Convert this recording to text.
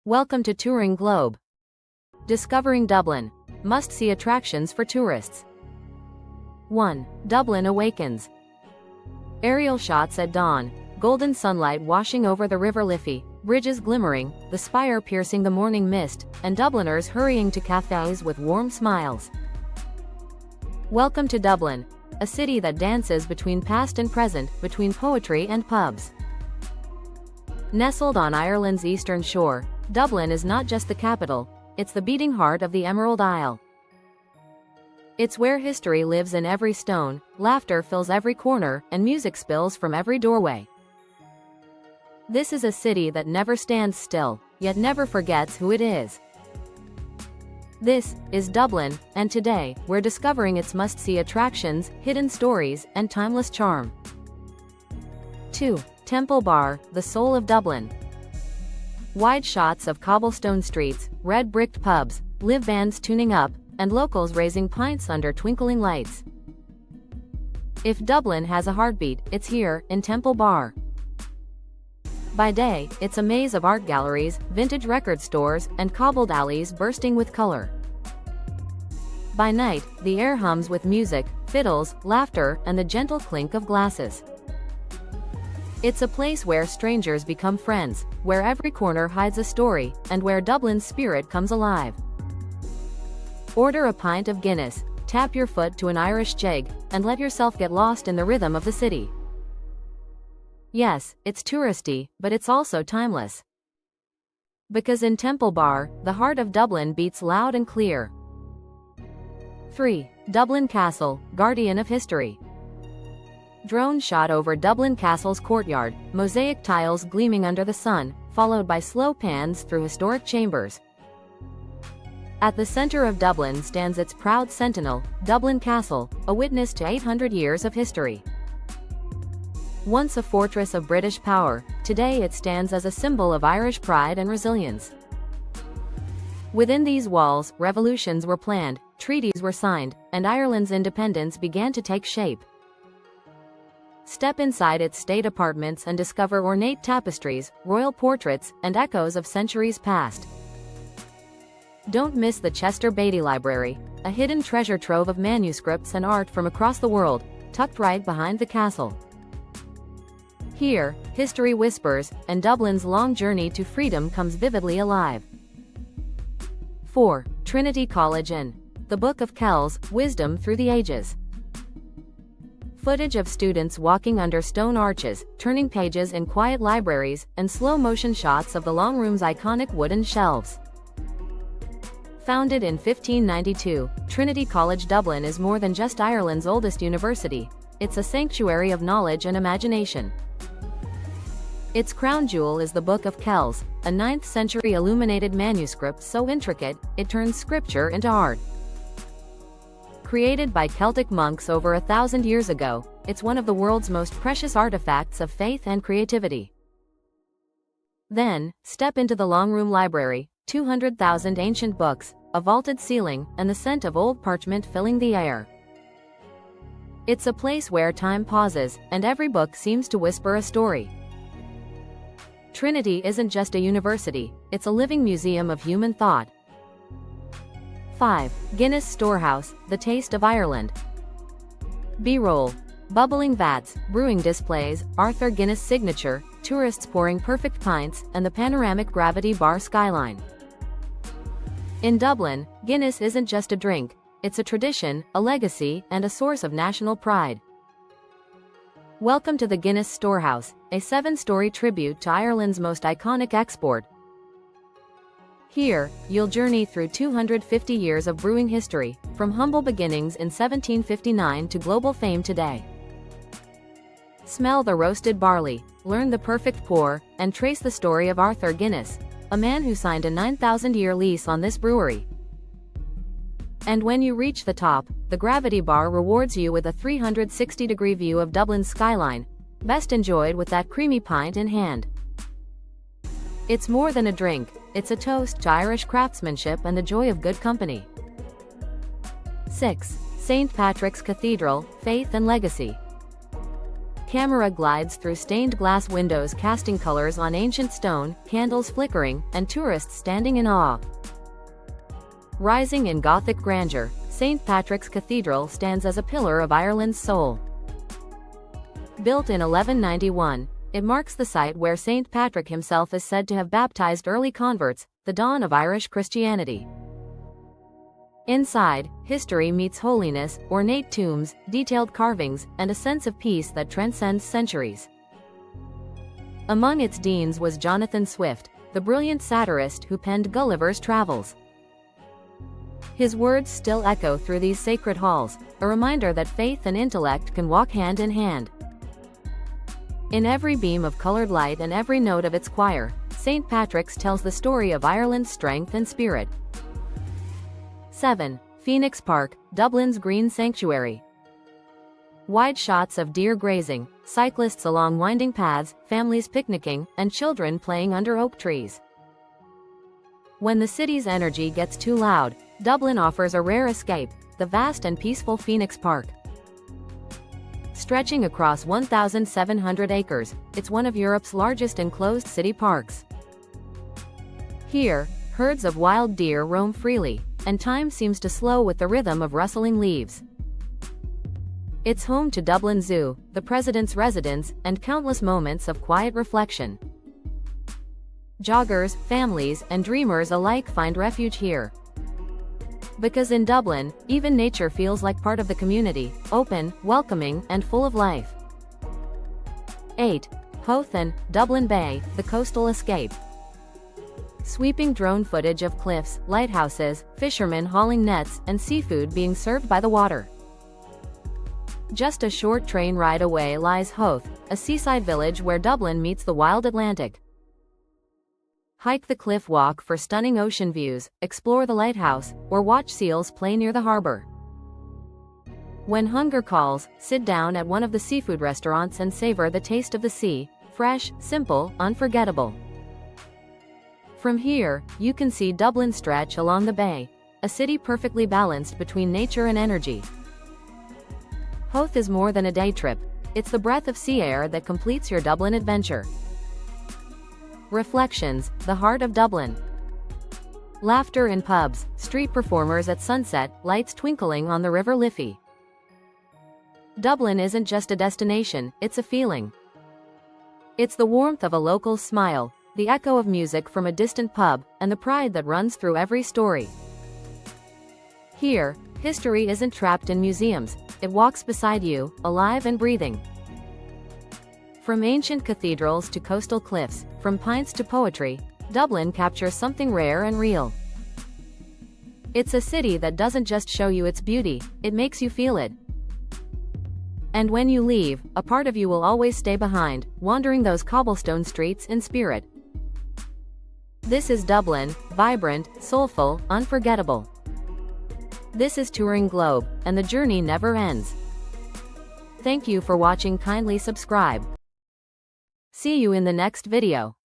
Welcome to TouringGlobe. Discovering Dublin. Must-see attractions for tourists. 1. Dublin awakens. Aerial shots at dawn. Golden sunlight washing over the River Liffey, bridges glimmering, the spire piercing the morning mist, and Dubliners hurrying to cafes with warm smiles. Welcome to Dublin, a city that dances between past and present, between poetry and pubs. Nestled on Ireland's eastern shore, Dublin is not just the capital, it's the beating heart of the Emerald Isle. It's where history lives in every stone, laughter fills every corner, and music spills from every doorway. This is a city that never stands still, yet never forgets who it is. This is Dublin, and today, we're discovering its must-see attractions, hidden stories, and timeless charm. 2. TempleBar, the soul of Dublin. Wide shots of cobblestone streets, red-bricked pubs, live bands tuning up, and locals raising pints under twinkling lights. If Dublin has a heartbeat, it's here, in TempleBar. By day, it's a maze of art galleries, vintage record stores, and cobbled alleys bursting with color. By night, the air hums with music, fiddles, laughter, and the gentle clink of glasses. It's a place where strangers become friends, where every corner hides a story, and where Dublin's spirit comes alive. Order a pint of Guinness, tap your foot to an Irish jig, and let yourself get lost in the rhythm of the city. Yes, it's touristy, but it's also timeless. Because in TempleBar, the heart of Dublin beats loud and clear. 3. Dublin Castle, guardian of history. Drone shot over Dublin Castle's courtyard, mosaic tiles gleaming under the sun, followed by slow pans through historic chambers. At the center of Dublin stands its proud sentinel, Dublin Castle, a witness to 800 years of history. Once a fortress of British power, today it stands as a symbol of Irish pride and resilience. Within these walls, revolutions were planned, treaties were signed, and Ireland's independence began to take shape. Step inside its state apartments and discover ornate tapestries, royal portraits, and echoes of centuries past. Don't miss the Chester Beatty Library, a hidden treasure trove of manuscripts and art from across the world, tucked right behind the castle. Here, history whispers, and Dublin's long journey to freedom comes vividly alive. 4. Trinity College and the Book of Kells, Wisdom Through the Ages. Footage of students walking under stone arches, turning pages in quiet libraries, and slow-motion shots of the long room's iconic wooden shelves. Founded in 1592, Trinity College Dublin is more than just Ireland's oldest university. It's a sanctuary of knowledge and imagination. Its crown jewel is the Book of Kells, a 9th-century illuminated manuscript so intricate, it turns scripture into art. Created by Celtic monks over 1,000 years ago, it's one of the world's most precious artifacts of faith and creativity. Then, step into the long room library, 200,000 ancient books, a vaulted ceiling, and the scent of old parchment filling the air. It's a place where time pauses, and every book seems to whisper a story. Trinity isn't just a university, it's a living museum of human thought. 5. Guinness Storehouse, the taste of Ireland. B-roll. Bubbling vats, brewing displays, Arthur Guinness signature, tourists pouring perfect pints, and the panoramic gravity bar skyline. In Dublin, Guinness isn't just a drink, it's a tradition, a legacy, and a source of national pride. Welcome to the Guinness Storehouse, a 7-story tribute to Ireland's most iconic export. Here, you'll journey through 250 years of brewing history, from humble beginnings in 1759 to global fame today. Smell the roasted barley, learn the perfect pour, and trace the story of Arthur Guinness, a man who signed a 9,000-year lease on this brewery. And when you reach the top, the gravity bar rewards you with a 360-degree view of Dublin's skyline, best enjoyed with that creamy pint in hand. It's more than a drink, it's a toast to Irish craftsmanship and the joy of good company. 6. St. Patrick's Cathedral, Faith and Legacy. Camera glides through stained glass windows casting colors on ancient stone, candles flickering, and tourists standing in awe. Rising in Gothic grandeur, St. Patrick's Cathedral stands as a pillar of Ireland's soul. Built in 1191, it marks the site where St. Patrick himself is said to have baptized early converts, the dawn of Irish Christianity. Inside, history meets holiness, ornate tombs, detailed carvings, and a sense of peace that transcends centuries. Among its deans was Jonathan Swift, the brilliant satirist who penned Gulliver's Travels. His words still echo through these sacred halls, a reminder that faith and intellect can walk hand in hand. In every beam of colored light and every note of its choir, St. Patrick's tells the story of Ireland's strength and spirit. 7. PhoenixPark, Dublin's green sanctuary. Wide shots of deer grazing, cyclists along winding paths, families picnicking, and children playing under oak trees. When the city's energy gets too loud, Dublin offers a rare escape, the vast and peaceful PhoenixPark. Stretching across 1,700 acres, it's one of Europe's largest enclosed city parks. Here, herds of wild deer roam freely, and time seems to slow with the rhythm of rustling leaves. It's home to Dublin Zoo, the president's residence, and countless moments of quiet reflection. Joggers, families, and dreamers alike find refuge here. Because in Dublin, even nature feels like part of the community, open, welcoming, and full of life. 8. Howth and Dublin Bay, the coastal escape. Sweeping drone footage of cliffs, lighthouses, fishermen hauling nets, and seafood being served by the water. Just a short train ride away lies Howth, a seaside village where Dublin meets the wild Atlantic. Hike the cliff walk for stunning ocean views, explore the lighthouse, or watch seals play near the harbor. When hunger calls, sit down at one of the seafood restaurants and savor the taste of the sea, fresh, simple, unforgettable. From here, you can see Dublin stretch along the bay, a city perfectly balanced between nature and energy. Howth is more than a day trip, it's the breath of sea air that completes your Dublin adventure. Reflections, the heart of Dublin. Laughter in pubs, street performers at sunset, lights twinkling on the River Liffey. Dublin isn't just a destination, it's a feeling. It's the warmth of a local's smile, the echo of music from a distant pub, and the pride that runs through every story. Here, history isn't trapped in museums, it walks beside you, alive and breathing. From ancient cathedrals to coastal cliffs, from pints to poetry, Dublin captures something rare and real. It's a city that doesn't just show you its beauty, it makes you feel it. And when you leave, a part of you will always stay behind, wandering those cobblestone streets in spirit. This is Dublin, vibrant, soulful, unforgettable. This is TouringGlobe, and the journey never ends. Thank you for watching. Kindly subscribe. See you in the next video.